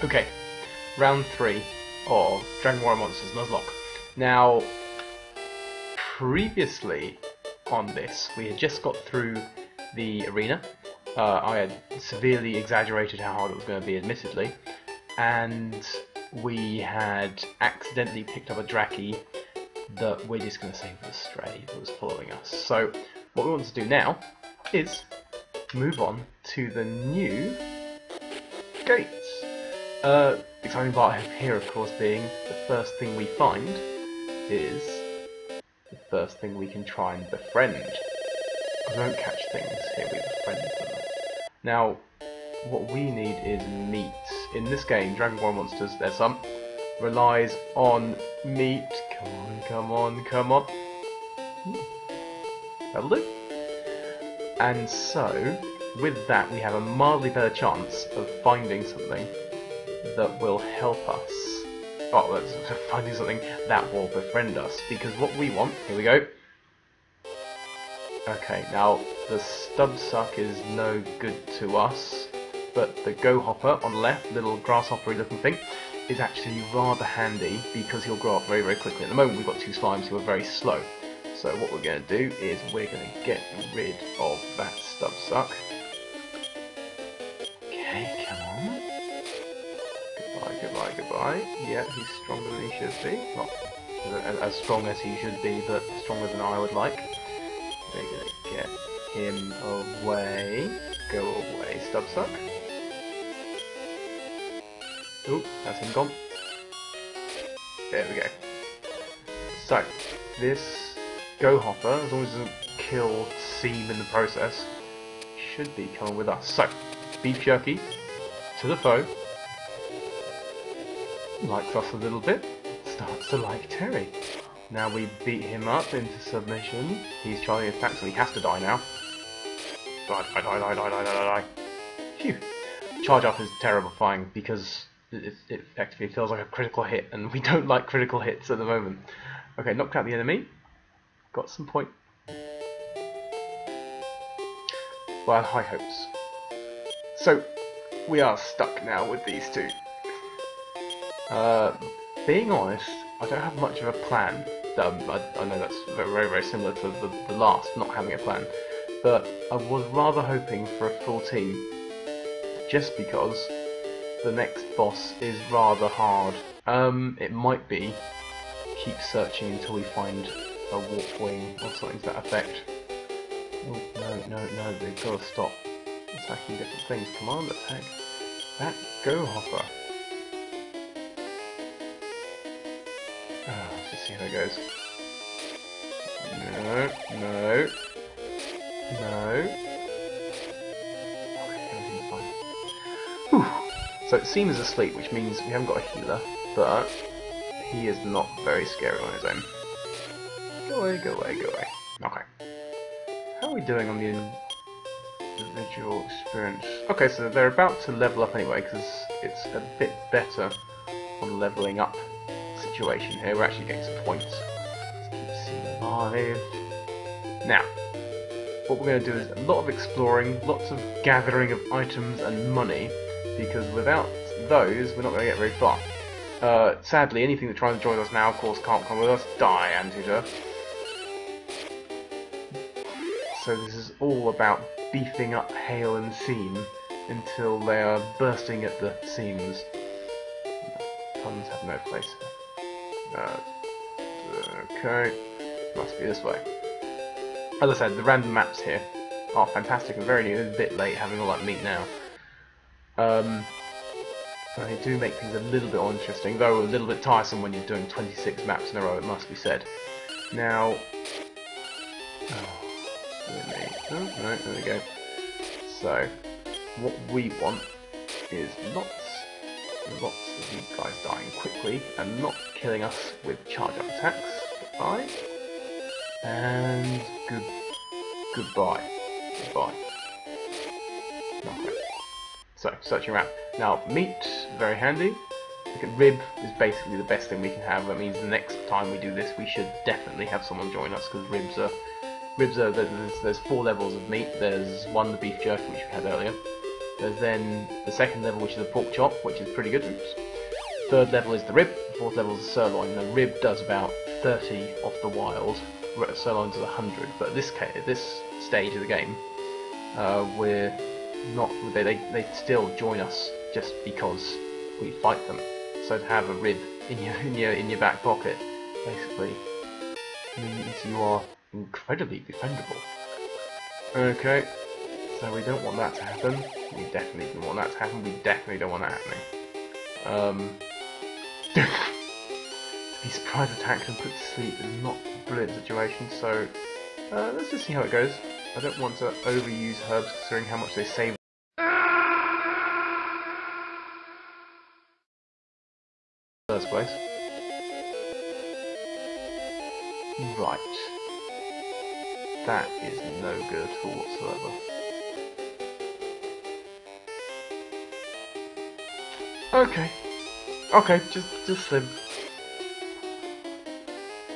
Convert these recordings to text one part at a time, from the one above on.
Okay, round 3 of Dragon Warrior Monsters Nuzlocke. Now, previously on this, we had just got through the arena. I had severely exaggerated how hard it was going to be, admittedly, and we had accidentally picked up a Draki that we're just going to say was a stray that was following us. So, what we want to do now is move on to the new gates. Exciting part here, of course, being the first thing we find is the first thing we can try and befriend. We don't catch things here, we befriend them. Now, what we need is meat. In this game, Dragon Warrior Monsters, there's some, relies on meat. Come on, come on, come on. That'll do. And so, with that, we have a mildly better chance of finding something that will help us. Oh, finding something that will befriend us. Because what we want, here we go. Okay, now the stub suck is no good to us, but the go hopper on the left, little grasshopper looking thing, is actually rather handy because he'll grow up very, very quickly. At the moment, we've got 2 slimes who are very slow. So what we're going to do is we're going to get rid of that stub suck. Okay, come on. Goodbye, goodbye, goodbye. Yeah, he's stronger than he should be. Not as strong as he should be, but stronger than I would like. We're going to get him away. Go away, stub suck. Oh, that's him gone. There we go. So, this go hopper, as long as it doesn't kill Seam in the process, should be coming with us. So, beef jerky to the foe. Likes us a little bit. Starts to like Terry. Now we beat him up into submission. He's trying to attack, so he has to die now. Die, die, die, die, die, die, die, die. Phew. Charge up is terrifying because it effectively feels like a critical hit, and we don't like critical hits at the moment. Okay, knocked out the enemy. Got some point. Well, I had high hopes. So, we are stuck now with these two. Being honest, I don't have much of a plan. I know that's very, very similar to the last, not having a plan. But I was rather hoping for a full team, just because the next boss is rather hard. It might be keep searching until we find a warp wing or something to that effect. Oh, no, they've got to stop attacking different things. Come on, attack that go hopper. Let's just see how it goes. No. Okay, everything's fine. Whew. So Seam is asleep, which means we haven't got a healer, but he is not very scary on his own. Go away, go away, go away. Okay. How are we doing on the individual experience? Okay, so they're about to level up anyway, because it's a bit better on the leveling up situation here. We're actually getting some points. Let's keep Seam alive. Now, what we're going to do is a lot of exploring, lots of gathering of items and money, because without those, we're not going to get very far. Sadly, anything that tries to join us now, of course, can't come with us. Die, Antidote. So this is all about beefing up Hale and Seam until they are bursting at the seams. Puns have no place. Okay, must be this way. As I said, the random maps here are fantastic and very new. It's a bit late having all that meat now. They do make things a little bit more interesting, though a little bit tiresome when you're doing 26 maps in a row, it must be said. Now... Oh, no, there we go. So, what we want is lots of you guys dying quickly and not killing us with charge-up attacks. Goodbye. And goodbye. Goodbye. Okay. So, searching around. Now, meat, very handy. Look at rib is basically the best thing we can have. That means the next time we do this, we should definitely have someone join us, because ribs are, there's 4 levels of meat. There's 1, the beef jerky, which we had earlier. There's then the second level, which is the pork chop, which is pretty good. Third level is the rib. The fourth level is the sirloin. The rib does about 30 off the wild. Sirloin does 100. But at this stage of the game, we're not. They still join us just because we fight them. So to have a rib in your back pocket, basically, means you are incredibly defendable. Okay, so we don't want that to happen. We definitely don't want that to happen. We definitely don't want that happening. To be surprise attacked and put to sleep is not a brilliant situation. So let's just see how it goes. I don't want to overuse herbs considering how much they save. First place. Right. That is no good whatsoever. Okay. Okay, just slim.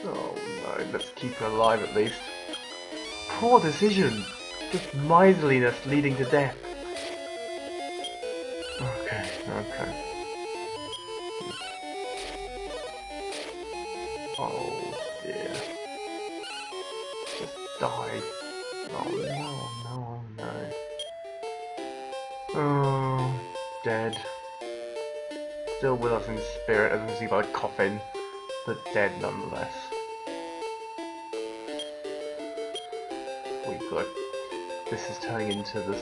Oh no, let's keep her alive at least. Poor decision. Just miserliness leading to death. Okay, okay. Oh dear. Just die. Oh no, no, no. Oh, dead. Still with us in spirit, as you can see by the coffin, but dead nonetheless. We've got. This is turning into the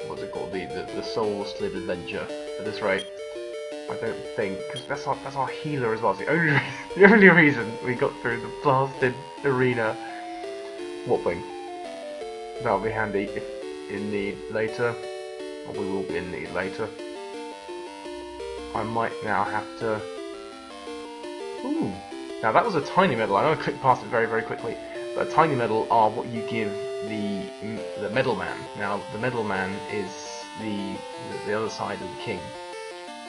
what's it called? The soul slid adventure at this rate. I don't think, because that's our healer as well. It's the only reason we got through the blasted arena whopping. That'll be handy if in need later, or we will be in need later. I might now have to. Ooh, now that was a tiny medal. I know I clicked past it very, very quickly, but a tiny medal are what you give the medal man. Now the medal man is the other side of the king.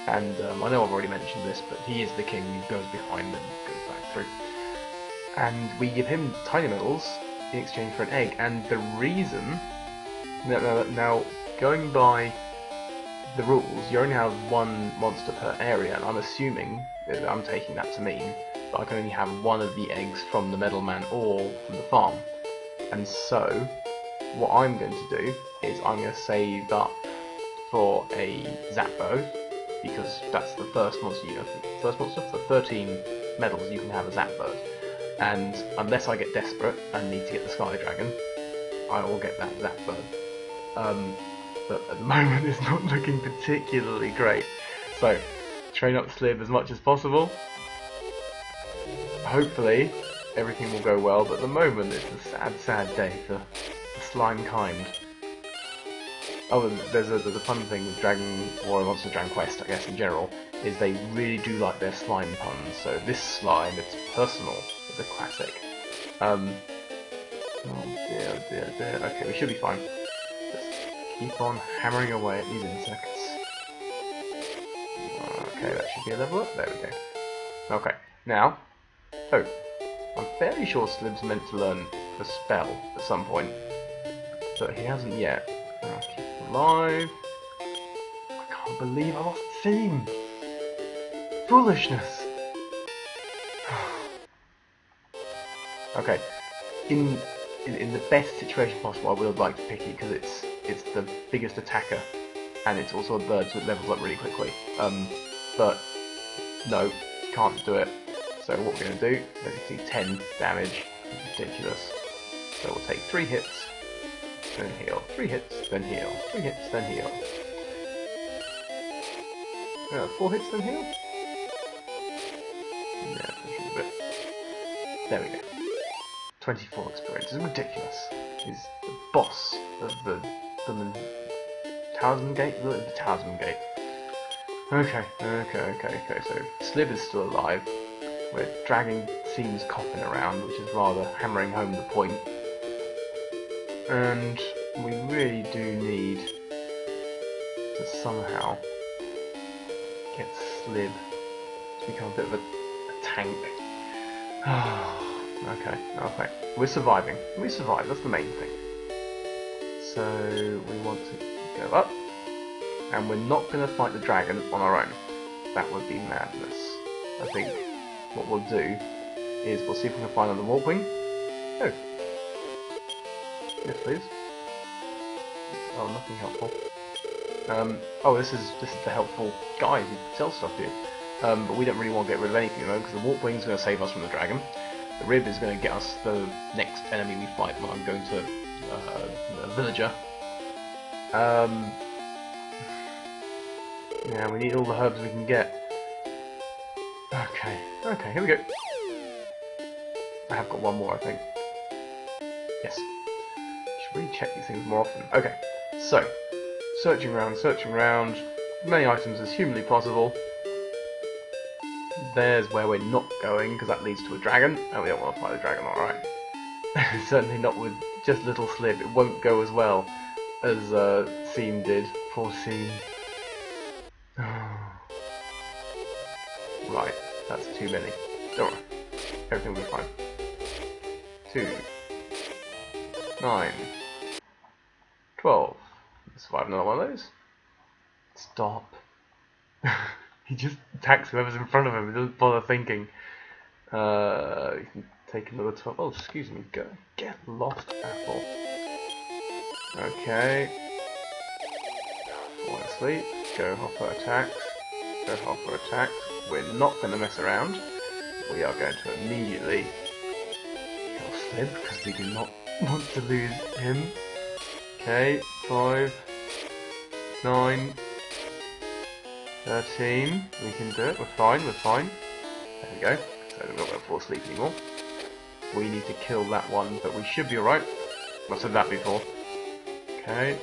And I know I've already mentioned this, but he is the king who goes behind and goes back through. And we give him tiny medals in exchange for an egg. And the reason... Now going by the rules, you only have one monster per area, and I'm assuming, I'm taking that to mean, that I can only have one of the eggs from the medal man or from the farm. And so, what I'm going to do is I'm going to save up for a Zapbo, because that's the first monster you have. First monster for 13 medals you can have a Zapbird, and unless I get desperate and need to get the Sky Dragon, I will get that Zapbird. But at the moment it's not looking particularly great. So train up Slib as much as possible. Hopefully everything will go well, but at the moment it's a sad, sad day for the slime kind. Oh, there's a fun thing with Dragon Warrior Monster Dragon Quest, I guess, in general, is they really do like their slime puns. So this slime, it's personal, it's a classic. Oh dear, oh dear, oh dear. Okay, we should be fine. Just keep on hammering away at these insects. Okay, that should be a level up. There we go. Okay, now, oh, I'm fairly sure Slib's meant to learn a spell at some point, but he hasn't yet. I'll keep him alive. I can't believe I lost theme. Foolishness. Okay, in the best situation possible, I would have liked to pick it because it's the biggest attacker, and it's also a bird, so it levels up really quickly. But no, can't do it. So what we're going to do, as you can see, 10 damage. Ridiculous. So we'll take 3 hits. Then heal. 3 hits, then heal. 3 hits, then heal. 4 hits, then heal? Yeah, a bit. There we go. 24 experience. It's ridiculous. He's the boss of the Talisman Gate? The Talisman Gate. Okay. So Slib is still alive. We're dragging Seam's coffin around, which is rather hammering home the point. And we really do need to somehow get Slib to become a bit of a tank. Okay. We're surviving. We survived, that's the main thing. So we want to go up, and we're not going to fight the dragon on our own. That would be madness. I think what we'll do is we'll see if we can find another warp wing. Oh. Yes, please. Oh, nothing helpful. Oh, this is the helpful guy who sells stuff here. But we don't really want to get rid of anything though, because the warp wing is going to save us from the dragon. The rib is going to get us the next enemy we fight when I'm going to the villager. Yeah, we need all the herbs we can get. Okay, here we go. I have got one more, I think. Yes. Should really check these things more often. Okay, so searching around, many items as humanly possible. There's where we're not going, because that leads to a dragon, and we don't want to fight the dragon, alright. Certainly not with just little Slib, it won't go as well as Seam did. Poor Seam. Right, that's too many. Don't worry, everything will be fine. 2, 9, 12. Survive another one of those. Stop. He just attacks whoever's in front of him, he doesn't bother thinking. You can take another 12. Oh, excuse me, go. Get lost, Apple. Okay. Fall asleep. Go hopper attacks. Go hopper attacks. We're not going to mess around. We are going to immediately kill Slib, because we do not want to lose him. Okay, 5, 9, 13, we can do it, we're fine. There we go, so we're not going to fall asleep anymore. We need to kill that one, but we should be alright. I've said that before. Okay.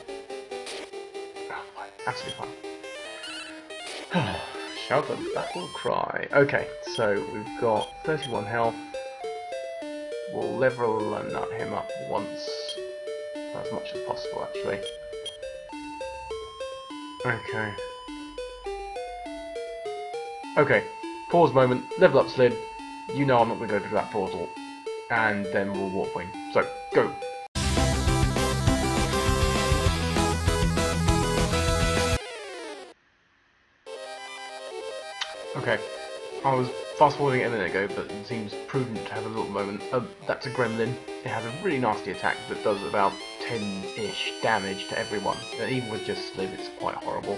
Oh, fine. Absolutely fine. Shout the battle cry. Okay, so we've got 31 health. We'll level and nut him up once. As much as possible, actually. Okay. Okay, pause moment, level up Slid. You know I'm not going to go through that portal. And then we'll warp wing. So, go! Okay, I was fast forwarding it a minute ago, but it seems prudent to have a little moment. That's a gremlin. It has a really nasty attack that does about 10-ish damage to everyone. And even with just Slib, it's quite horrible.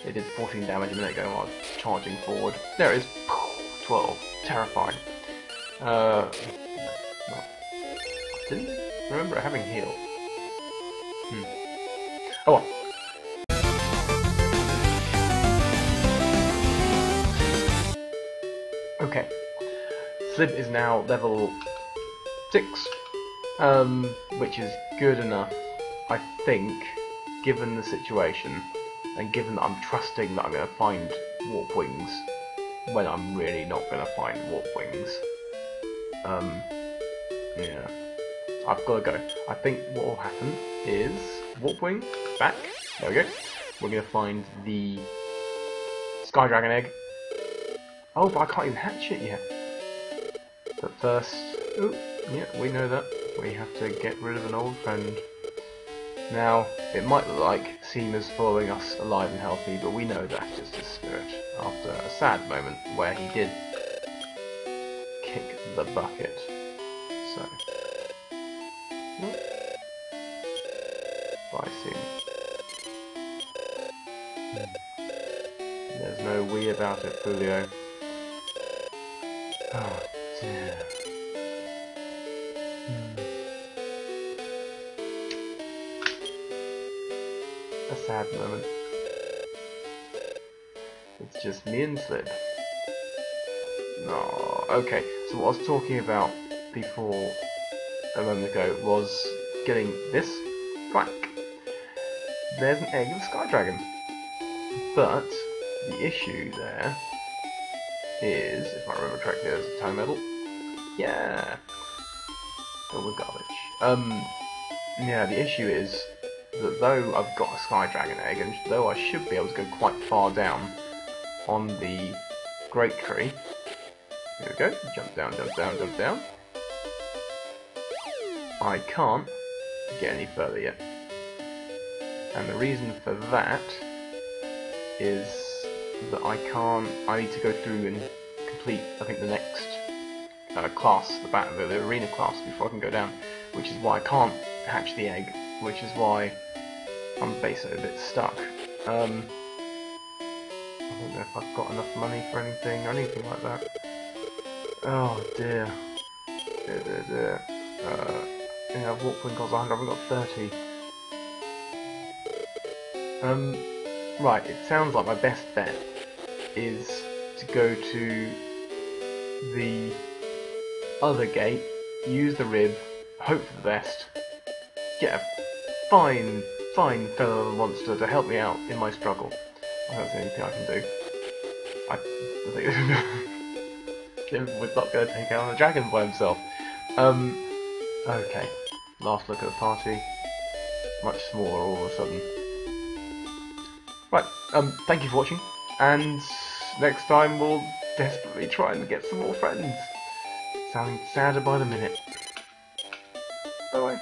It did 14 damage a minute ago while I was charging forward. There it is. 12. Terrifying. Well, I didn't remember having heal. Oh well. Okay. Slib is now level 6, which is good enough, I think, given the situation, and given that I'm trusting that I'm going to find warp wings when I'm really not going to find warp wings. Yeah. I've got to go. I think what will happen is warp wing, back, there we go. We're going to find the Sky Dragon egg. Oh, but I can't even hatch it yet. But first, oh, yeah, we know that. We have to get rid of an old friend. Now, it might look like Seam is following us alive and healthy, but we know that's just his spirit, after a sad moment where he did kick the bucket. So, bye Seam. There's no we about it, Julio. Oh dear. A sad moment. It's just me and Slib. No. Okay, so what I was talking about before a moment ago was getting this back. There's an egg of the Sky Dragon. But the issue there is, if I remember correctly, there's a tone medal. Yeah. All the garbage. Yeah, the issue is that though I've got a Sky Dragon egg, and though I should be able to go quite far down on the Great Tree, here we go, jump down, jump down, jump down, I can't get any further yet. And the reason for that is that I need to go through and complete, I think, the next class, the arena class, before I can go down, which is why I can't hatch the egg, which is why I'm basically a bit stuck. I don't know if I've got enough money for anything or anything like that. Oh dear. Dear. Yeah, warp point costs 100, I've got 30. Right, it sounds like my best bet is to go to the other gate, use the rib, hope for the best, get a fine fellow monster to help me out in my struggle. I think that's the only thing I can do. I think we're not going to take out the dragon by himself. Okay, last look at the party. Much smaller all of a sudden. Right, thank you for watching, and next time we'll desperately try and get some more friends. Sounding sadder by the minute. Bye bye.